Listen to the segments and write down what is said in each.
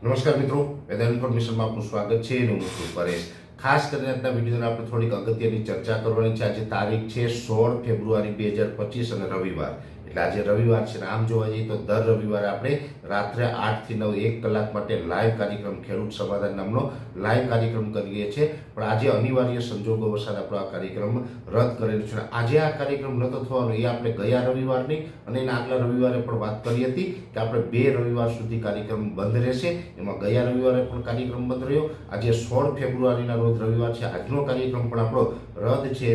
નમસ્કાર મિત્રો, વેધર ઇન્ફોર્મેશનમાં આપનું સ્વાગત છે. હું છું પરેશ. ખાસ કરીને આજના વિડીયોને આપણે થોડીક અગત્યની ચર્ચા કરવાની છે. આજે તારીખ છે 16 ફેબ્રુઆરી 2025 અને રવિવાર. એટલે આજે રવિવાર છે ને આમ જોવા જઈએ તો દર રવિવારે આપણે રાત્રે 8 થી 9 1 કલાક માટે લાઈવ કાર્યક્રમ ખેડૂત સમાધાન નામનો લાઈવ કાર્યક્રમ કરીએ છીએ. પણ આજે અનિવાર્ય સંજોગો વસાત આપણો આ કાર્યક્રમ રદ કરેલો છે. આજે આ કાર્યક્રમ નહોતો થવાનો, એ આપણે ગયા રવિવારની અને એના આગલા રવિવારે પણ વાત કરી હતી કે આપણે 2 રવિવાર સુધી કાર્યક્રમ બંધ રહેશે. એમાં ગયા રવિવારે પણ કાર્યક્રમ બંધ રહ્યો. આજે 16 ફેબ્રુઆરીના રોજ રવિવાર છે. આજનો કાર્યક્રમ પણ આપણો રદ છે,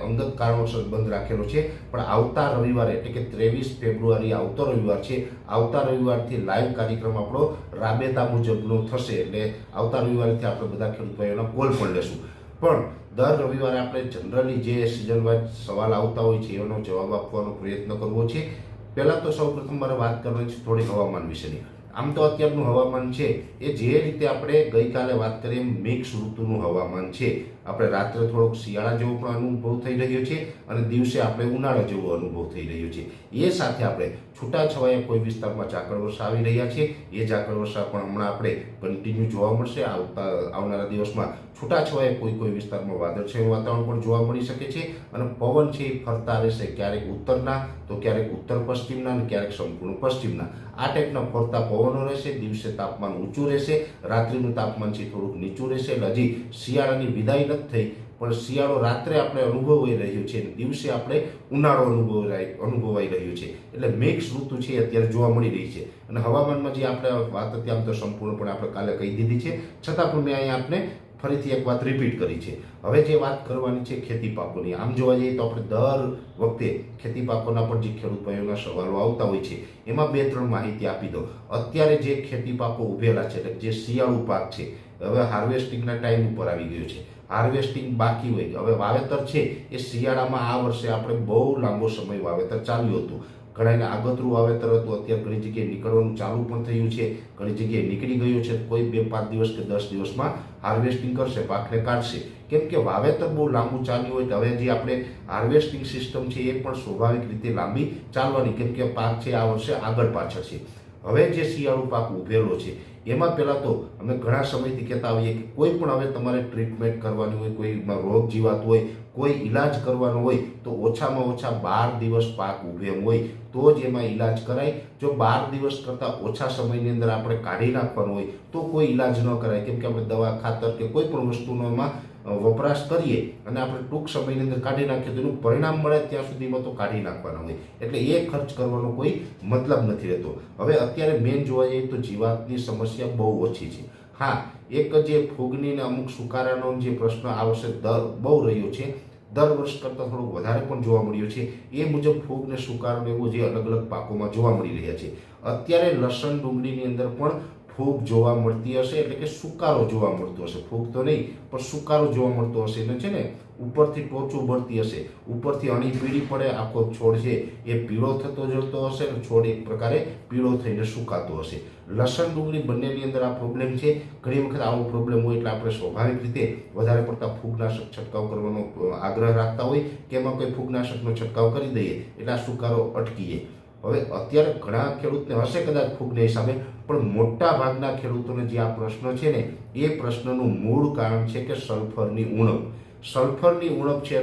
અંગત કારણોસર બંધ રાખેલો છે. પણ આવતા રવિવારે એટલે કે 23 ફેબ્રુઆરી આવતો રવિવાર છે, આવતા રવિવારથી લાઈવ કાર્યક્રમ આપણો રાબેતા મુજબનો થશે. એટલે આવતા રવિવારથી આપણે બધા ખેડૂત ભાઈઓના કોલ પણ લેશું. પણ દર રવિવારે આપણે જનરલી જે સિઝન વાઇઝ સવાલ આવતા હોય છે એનો જવાબ આપવાનો પ્રયત્ન કરવો છે. પહેલાં તો સૌપ્રથમ મારે વાત કરવાની છે થોડીક હવામાન વિશેની. આમ તો અત્યારનું હવામાન છે એ જે રીતે આપણે ગઈકાલે વાત કરીએ એમ મિક્સ ઋતુનું હવામાન છે. આપણે રાત્રે થોડોક શિયાળા જેવો પણ અનુભવ થઈ રહ્યો છે અને દિવસે આપણે ઉનાળા જેવો અનુભવ થઈ રહ્યો છે. એ સાથે આપણે છૂટાછવાયા કોઈ વિસ્તારમાં ઝાકળ વર્ષા આવી રહ્યા છે. એ ઝાકળ વર્ષા પણ હમણાં આપણે કન્ટિન્યુ જોવા મળશે. આવનારા દિવસમાં છૂટાછવાયા કોઈ વિસ્તારમાં વાદળછાયું વાતાવરણ પણ જોવા મળી શકે છે. અને પવન છે એ ફરતા રહેશે, ક્યારેક ઉત્તરના તો ક્યારેક ઉત્તર પશ્ચિમના અને ક્યારેક સંપૂર્ણ પશ્ચિમના. આ ટાઈપના ફરતા પવનો રહેશે. દિવસે તાપમાન ઊંચું રહેશે, રાત્રિનું તાપમાન છે થોડુંક નીચું રહેશે. એટલે હજી શિયાળાની વિદાય નથી થઈ, પણ શિયાળો રાત્રે આપણે અનુભવાઈ રહ્યો છે અને દિવસે આપણે ઉનાળો અનુભવાઈ રહ્યો છે. એટલે મિક્સ ઋતુ છે અત્યારે જોવા મળી રહી છે. અને હવામાનમાં જે આપણે વાત હતી આમ તો સંપૂર્ણપણે આપણે કાલે કહી દીધી છે, છતાં પણ મેં અહીંયા આપને ફરીથી એક વાત રિપીટ કરી છે. હવે જે વાત કરવાની છે ખેતી પાકોની. આમ જોવા જઈએ તો આપણે દર વખતે ખેતી પાકોના પર જે ખેડૂત ભાઈઓના સવાલો આવતા હોય છે એમાં 2-3 માહિતી આપી દો. અત્યારે જે ખેતી પાકો ઉભેલા છે એટલે જે શિયાળુ પાક છે, હવે હાર્વેસ્ટિંગના ટાઈમ ઉપર આવી ગયો છે. હાર્વેસ્ટિંગ બાકી હોય, હવે વાવેતર છે એ શિયાળામાં આ વર્ષે આપણે બહુ લાંબો સમય વાવેતર ચાલ્યું હતું. ઘણાને આગતરું વાવેતર હતું, અત્યારે ઘણી જગ્યાએ નીકળવાનું ચાલુ પણ થયું છે, ઘણી જગ્યાએ નીકળી ગયું છે. કોઈ 2-5 દિવસ કે 10 દિવસમાં હાર્વેસ્ટિંગ કરશે, પાકને કાઢશે. કેમ કે વાવેતર બહુ લાંબુ ચાલ્યું હોય તો હવે જે આપણે હાર્વેસ્ટિંગ સિસ્ટમ છે એ પણ સ્વાભાવિક રીતે લાંબી ચાલવાની, કેમ કે પાક છે આ વર્ષે આગળ પાછળ છે. હવે જે શિયાળુ પાક ઉભેલો છે એમાં પહેલાં તો અમે ઘણા સમયથી કહેતા આવીએ કે કોઈ પણ હવે તમારે ટ્રીટમેન્ટ કરવાની હોય, કોઈમાં રોગ જીવાત હોય, કોઈ ઈલાજ કરવાનો હોય તો ઓછામાં ઓછા 12 દિવસ પાક ઉભે એમ હોય તો જ એમાં ઈલાજ કરાય. જો 12 દિવસ કરતાં ઓછા સમયની અંદર આપણે કાઢી નાખવાનું હોય તો કોઈ ઈલાજ ન કરાય. કેમ કે આપણે દવા, ખાતર કે કોઈ પણ વસ્તુનો એમાં વપરાશ કરીએ અને આપણે ટૂંક સમયની અંદર કાઢી નાખીએ તો એનું પરિણામ મળે ત્યાં સુધીમાં તો કાઢી નાખવાના હોય. એટલે એ ખર્ચ કરવાનો કોઈ મતલબ નથી રહેતો. હવે અત્યારે મેન જોવા જઈએ તો જીવાતની સમસ્યા બહુ ઓછી છે. હા, એક જે ફૂગની ને અમુક સુકારાનો જે પ્રશ્ન આ વર્ષે બહુ રહ્યો છે, દર વર્ષ કરતાં થોડુંક વધારે પણ જોવા મળ્યું છે. એ મુજબ ફૂગ ને સુકારો એવું જે અલગ અલગ પાકોમાં જોવા મળી રહ્યા છે. અત્યારે લસણ, ડુંગળીની અંદર પણ ફૂગ જોવા મળતી હશે, એટલે કે સુકારો જોવા મળતો હશે. ફૂગ તો નહીં પણ સુકારો જોવા મળતો હશે. એટલે છે ને ઉપરથી ટોચું બળતી હશે, ઉપરથી અણી પીળી પડે, આખો છોડ છે એ પીળો થતો જતો હશે અને છોડ એક પ્રકારે પીળો થઈને સુકાતો હશે. લસણ, ડુંગળી બંનેની અંદર આ પ્રોબ્લેમ છે. ઘણી વખત આવો પ્રોબ્લેમ હોય એટલે આપણે સ્વાભાવિક રીતે વધારે પડતા ફૂગનાશક છંટકાવ કરવાનો આગ્રહ રાખતા હોય કે એમાં કોઈ ફૂગનાશકનો છંટકાવ કરી દઈએ એટલે આ સુકારો અટકીએ. હવે અત્યારે ઘણા ખેડૂતને હશે કદાચ ફૂગને હિસાબે, પણ મોટા ભાગના ખેડૂતોને જે આ પ્રશ્ન છે ને એ પ્રશ્નનું મૂળ કારણ છે કે સલ્ફરની ઉણપ. સલ્ફરની ઉણપ છે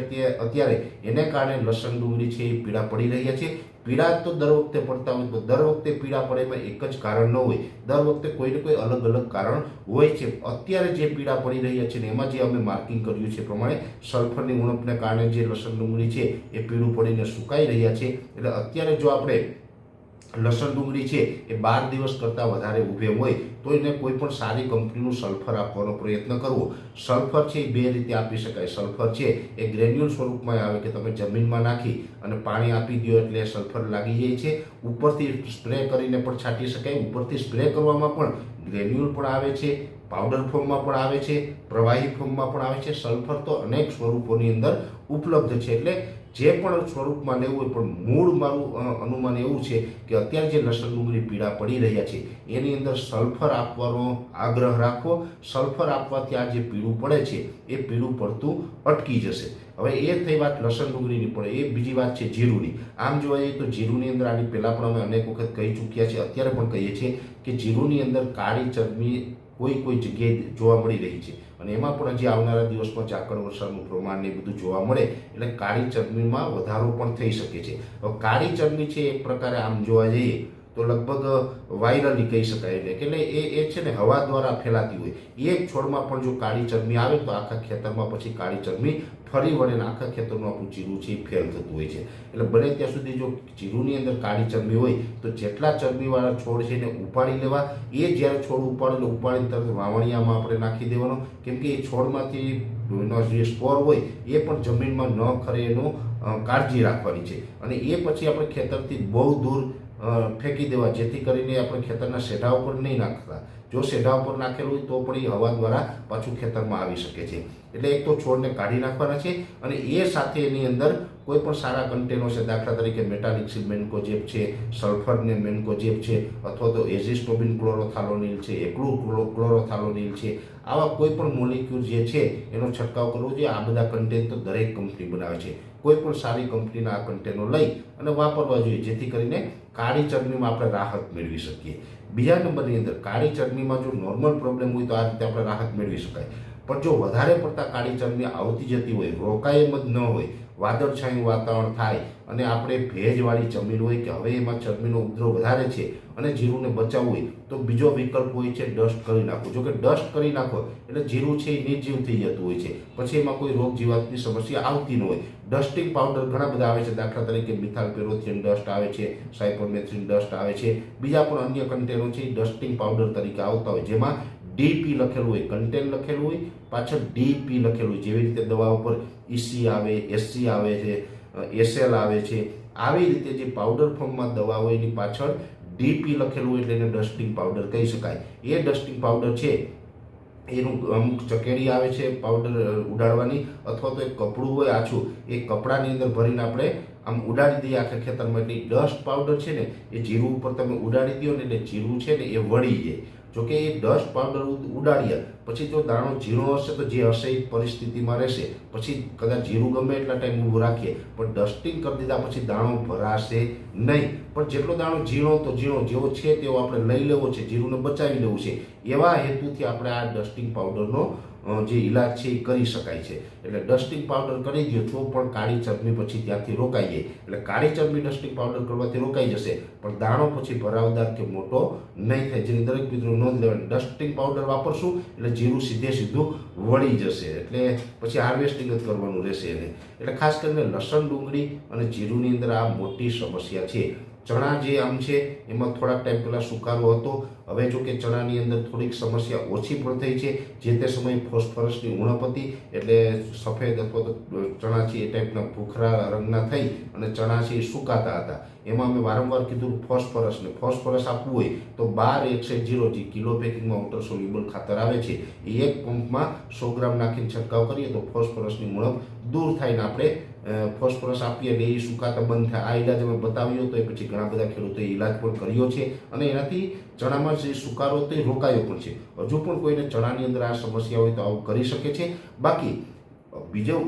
અત્યારે એને કારણે લસણ, ડુંગળી છે એ પીળા પડી રહ્યા છે. પીળા તો દર વખતે પડતા હોય તો દર વખતે પીળા પડે એમાં એક જ કારણ ન હોય, દર વખતે કોઈને કોઈ અલગ અલગ કારણ હોય છે. અત્યારે જે પીળા પડી રહ્યા છે ને એમાં જે અમે માર્કિંગ કર્યું છે પ્રમાણે સલ્ફરની ઉણપને કારણે જે લસણ, ડુંગળી છે એ પીળું પડીને સુકાઈ રહ્યા છે. એટલે અત્યારે જો આપણે લસણ, ડુંગળી છે એ 12 દિવસ કરતાં વધારે ઊભે હોય તો એને કોઈ પણ સારી કંપનીનું સલ્ફર આપવાનો પ્રયત્ન કરવો. સલ્ફર છે એ 2 રીતે આપી શકાય. સલ્ફર છે એ ગ્રેન્યુલ સ્વરૂપમાં આવે કે તમે જમીનમાં નાખી અને પાણી આપી દો એટલે સલ્ફર લાગી જાય છે. ઉપરથી સ્પ્રે કરીને પણ છાંટી શકાય. ઉપરથી સ્પ્રે કરવામાં પણ ગ્રેન્યુલ પણ આવે છે, પાવડર ફોર્મમાં પણ આવે છે, પ્રવાહી ફોર્મમાં પણ આવે છે. સલ્ફર તો અનેક સ્વરૂપોની અંદર ઉપલબ્ધ છે. એટલે જે પણ સ્વરૂપમાં લેવું હોય, પણ મૂળ મારું અનુમાન એવું છે કે અત્યારે જે લસણ ડુંગળી પીળા પડી રહ્યા છે એની અંદર સલ્ફર આપવાનો આગ્રહ રાખવો. સલ્ફર આપવાથી આ જે પીળું પડે છે એ પીળું પડતું અટકી જશે. હવે એ થઈ વાત લસણ ડુંગળીની, પણ એ બીજી વાત છે જીરુની. આમ જોવા જઈએ તો જીરુની અંદર આની પહેલાં પણ અમે અનેક વખત કહી ચૂક્યા છે, અત્યારે પણ કહીએ છીએ કે જીરુની અંદર કાળી ચરબી કોઈ જગ્યાએ જોવા મળી રહી છે, અને એમાં પણ હજી આવનારા દિવસમાં ઝાકળ વરસાદનું પ્રમાણ ને બધું જોવા મળે એટલે કાળી ચરબીમાં વધારો પણ થઈ શકે છે. હવે કાળી ચરબી છે એક પ્રકારે આમ જોવા જઈએ તો લગભગ વાયરલી કહી શકાય, એટલે એ છે ને હવા દ્વારા ફેલાતી હોય. એક છોડમાં પણ જો કાળી ચરબી આવે તો આખા ખેતરમાં પછી કાળી ચરબી ફરી વળે આખા ખેતરનું આપણું જીરું છે એ ફેલ થતું હોય છે. એટલે બને ત્યાં સુધી જો જીરુંની અંદર કાળી ચરબી હોય તો જેટલા ચરબીવાળા છોડ છે એને ઉપાડી લેવા. એ જ્યારે છોડ ઉપાડીને તરત વાવણિયામાં આપણે નાખી દેવાનો, કેમ કે એ છોડમાંથી જે સ્પોર હોય એ પણ જમીનમાં ન ખરે એનું કાળજી રાખવાની છે. અને એ પછી આપણે ખેતરથી બહુ દૂર ફેંકી દેવા, જેથી કરીને આપણે ખેતરના શેઢા ઉપર નહીં નાખતા. જો શેઢા ઉપર નાખેલું હોય તો પણ એ હવા દ્વારા પાછું ખેતરમાં આવી શકે છે. એટલે એક તો છોડને કાઢી નાખવાના છે, અને એ સાથે એની અંદર કોઈ પણ સારા કન્ટેનો છે, દાખલા તરીકે મેટાલિક્સિલ મેન્કોજેબ છે, સલ્ફરને મેન્કોજેબ છે, અથવા તો એઝિસ્ટોબિન ક્લોરોથાલોનિલ છે, એકલું ક્લોરોથાલોનિલ છે, આવા કોઈ પણ મોલિક્યુલ જે છે એનો છંટકાવ કરવો જોઈએ. આ બધા કન્ટેન તો દરેક કંપની બનાવે છે. કોઈ પણ સારી કંપનીના આ કન્ટેનો લઈ અને વાપરવા જોઈએ, જેથી કરીને કાળી ચરબીમાં આપણે રાહત મેળવી શકીએ. બીજા નંબરની અંદર કાળી ચરબીમાં જો નોર્મલ પ્રોબ્લેમ હોય તો આ રીતે આપણે રાહત મેળવી શકાય. પણ જો વધારે પડતા કાળી ચરબી આવતી જતી હોય, રોકાય એમ જ ન હોય, વાદળછાયું વાતાવરણ થાય અને આપણે ભેજવાળી જમીન હોય કે હવે એમાં ચરબીનો ઉપદ્રવ વધારે છે અને જીરુંને બચાવવું હોય તો બીજો વિકલ્પ હોય છે ડસ્ટ કરી નાખવું. જો કે ડસ્ટ કરી નાખો એટલે જીરું છે એ નિર્જીવ થઈ જતું હોય છે, પછી એમાં કોઈ રોગ જીવાતની સમસ્યા આવતી ન હોય. ડસ્ટિંગ પાવડર ઘણા બધા આવે છે, દાખલા તરીકે મિથાઇલ પેરોથિયન ડસ્ટ આવે છે, સાયપરમેથ્રિન ડસ્ટ આવે છે, બીજા પણ અન્ય કન્ટેનો છે એ ડસ્ટિંગ પાવડર તરીકે આવતા હોય, જેમાં ડીપી લખેલું હોય, કન્ટેન લખેલું હોય, પાછળ ડીપી લખેલું હોય. જેવી રીતે દવા ઉપર ઈસી આવે, એસસી આવે છે, એસએલ આવે છે, આવી રીતે જે પાવડર ફોર્મમાં દવા હોય એની પાછળ ડીપી લખેલું હોય એટલે એને ડસ્ટિંગ પાવડર કહી શકાય. એ ડસ્ટિંગ પાવડર છે એનું અમુક ચકેડી આવે છે પાવડર ઉડાડવાની, અથવા તો એક કપડું હોય આછું, એ કપડાની અંદર ભરીને આપણે આમ ઉડાડી દઈએ આખા ખેતરમાં. એટલે ડસ્ટ પાવડર છે ને એ જીરું ઉપર તમે ઉડાડી દો ને એટલે જીરું છે ને એ વળી જાય. જોકે એ ડસ્ટ પાવડર ઉડાડ્યા પછી જો દાણો ઝીણો હશે તો જે હશે એ પરિસ્થિતિમાં રહેશે, પછી કદાચ જીરું ગમે એટલા ટાઈમ ઊભું રાખીએ પણ ડસ્ટિંગ કરી દીધા પછી દાણો ભરાશે નહીં. પણ જેટલો દાણો ઝીણો તો ઝીણો, જેવો છે તેવો આપણે લઈ લેવો છે, જીરુંને બચાવી લેવું છે. એવા હેતુથી આપણે આ ડસ્ટિંગ પાવડરનો જે ઇલાજ છે એ કરી શકાય છે. એટલે ડસ્ટિંગ પાવડર કરી દો તો પણ કાળી ચરબી પછી ત્યાંથી રોકાઈ જાય. એટલે કાળી ચરબી ડસ્ટિંગ પાવડર કરવાથી રોકાઈ જશે, પણ દાણો પછી ભરાવદાર કે મોટો નહીં થાય. જેની દરેક મિત્રો નોંધ લેવાની, ડસ્ટિંગ પાવડર વાપરશું એટલે જીરું સીધું વળી જશે, એટલે પછી હાર્વેસ્ટિંગ જ કરવાનું રહેશે એને. એટલે ખાસ કરીને લસણ ડુંગળી અને જીરુંની અંદર આ મોટી સમસ્યા છે. ચણા જે આમ છે એમાં થોડાક ટાઈમ પહેલાં સુકારો હતો, હવે જો કે ચણાની અંદર થોડીક સમસ્યા ઓછી પણ થઈ છે. જે તે સમયે ફોસ્ફરસની ઉણપ હતી એટલે સફેદ અથવા તો ચણા છે એ ટાઈપના ભૂખરા રંગના થઈ અને ચણા છે એ સુકાતા હતા. એમાં અમે વારંવાર કીધું ફોસ્ફરસ આપવું હોય તો 12-1-0 જે કિલો પેકિંગમાં વોટર સોલ્યુબલ ખાતર આવે છે એ એક પંપમાં 100 ગ્રામ નાખીને છંટકાવ કરીએ તો ફોસ્ફરસની ઉણપ દૂર થાય ને આપણે ફોસ્ફરસ આપીએ એટલે એ સુકાતા બંધ થાય. આ ઇલાજ અમે બતાવ્યો તો એ પછી ઘણા બધા ખેડૂતોએ ઇલાજ પણ કર્યો છે અને એનાથી ચણામાં જે સુકારો હતો એ રોકાયો પણ છે. હજુ પણ કોઈને ચણાની અંદર આ સમસ્યા હોય તો આવું કરી શકે છે. બાકી બીજો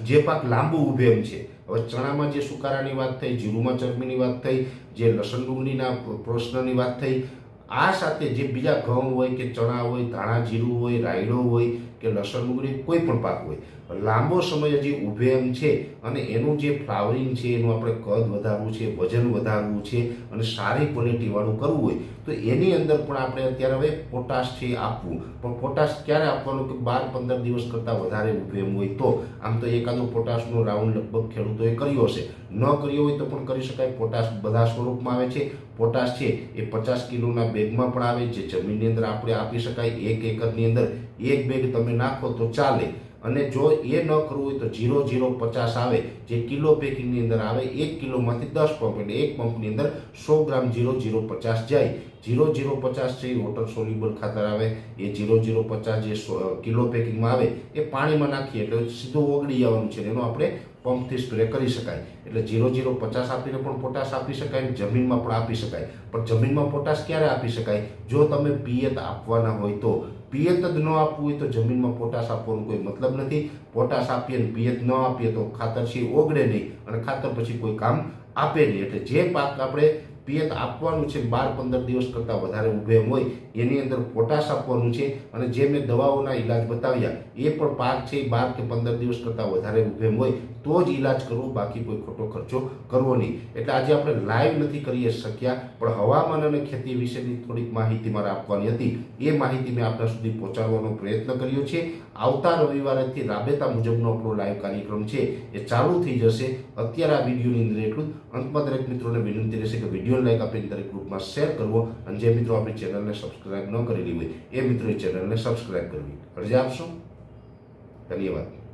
જે પાક લાંબુ ઊભે એમ છે, હવે ચણામાં જે સુકારાની વાત થઈ, જીરુંમાં ચરબીની વાત થઈ, જે લસણ ડુંગળીના પ્રશ્નની વાત થઈ, આ સાથે જે બીજા ઘઉં હોય કે ચણા હોય, ધાણા જીરું હોય, રાયડો હોય કે લસણ ડુંગળી કોઈ પણ પાક હોય, લાંબો સમય હજી ઊભે એમ છે અને એનું જે ફ્લાવરિંગ છે એનું આપણે કદ વધારવું છે, વજન વધારવું છે અને સારી ક્વોલિટીવાળું કરવું હોય તો એની અંદર પણ આપણે અત્યારે હવે પોટાશ છે આપવું. પણ પોટાશ ક્યારે આપવાનું કે 12-15 દિવસ કરતાં વધારે ઊભે એમ હોય તો. આમ તો એકાદો પોટાશનો રાઉન્ડ લગભગ ખેડૂતોએ કર્યો હશે, ન કર્યો હોય તો પણ કરી શકાય. પોટાશ બધા સ્વરૂપમાં આવે છે. પોટાશ છે એ 50 કિલોના બેગમાં પણ આવે, જે જમીનની અંદર આપણે આપી શકાય. 1 એકરની અંદર 1 બેગ તમે નાખો તો ચાલે. અને જો એ ન કરવું હોય તો 0-0-50 આવે, જે કિલો પેકિંગની અંદર આવે. 1 કિલોમાંથી 10 પંપ એટલે એક પંપની અંદર 100 ગ્રામ 0-0-50 જાય. 0-0-50 છે એ વોટર સોલ્યુબલ ખાતર આવે. એ 0-0-50 જે કિલો પેકિંગમાં આવે એ પાણીમાં નાખીએ એટલે સીધું ઓગળી જવાનું છે. એનો આપણે પંપથી સ્પ્રે કરી શકાય. એટલે 0,050 આપીને પણ પોટાશ આપી શકાય અને જમીનમાં પણ આપી શકાય. પણ જમીનમાં પોટાશ ક્યારે આપી શકાય? જો તમે પિયત આપવાના હોય તો. પિયત જ ન આપવું હોય તો જમીનમાં પોટાશ આપવાનો કોઈ મતલબ નથી. પોટાશ આપીએ અને પિયત ન આપીએ તો ખાતર છે ઓગળે નહીં અને ખાતર પછી કોઈ કામ આપે નહીં. એટલે જે પાક આપણે પિયત આપવાનું છે 12-15 દિવસ કરતાં વધારે ઊભે એમ હોય એની અંદર પોટાશ આપવાનું છે. અને જે મેં દવાઓના ઈલાજ બતાવ્યા એ પણ પાક છે 12 કે 15 દિવસ કરતાં વધારે ઊભે એમ હોય તો જ ઈલાજ કરવો, બાકી કોઈ ખોટો ખર્ચો કરવો નહીં. એટલે આજે આપણે લાઈવ નથી કરી શક્યા, પણ હવામાન અને ખેતી વિશેની થોડીક માહિતી મારે આપવાની હતી. એ માહિતી મેં આપણા સુધી પહોંચાડવાનો પ્રયત્ન કર્યો છે. આવતા રવિવારેથી રાબેતા મુજબનો આપણો લાઈવ કાર્યક્રમ છે એ ચાલુ થઈ જશે. અત્યારે આ વિડીયોની અંદર એટલું. અંતમાં દરેક મિત્રોને વિનંતી રહેશે કે વિડીયો લાઈક આપીને દરેક ગ્રુપમાં શેર કરવો અને જે મિત્રો આપણી ચેનલને સબસ્ક્રાઇબ ન કરેલી હોય એ મિત્રોએ ચેનલને સબસ્ક્રાઇબ કરવી. અરજી આપશો. ધન્યવાદ.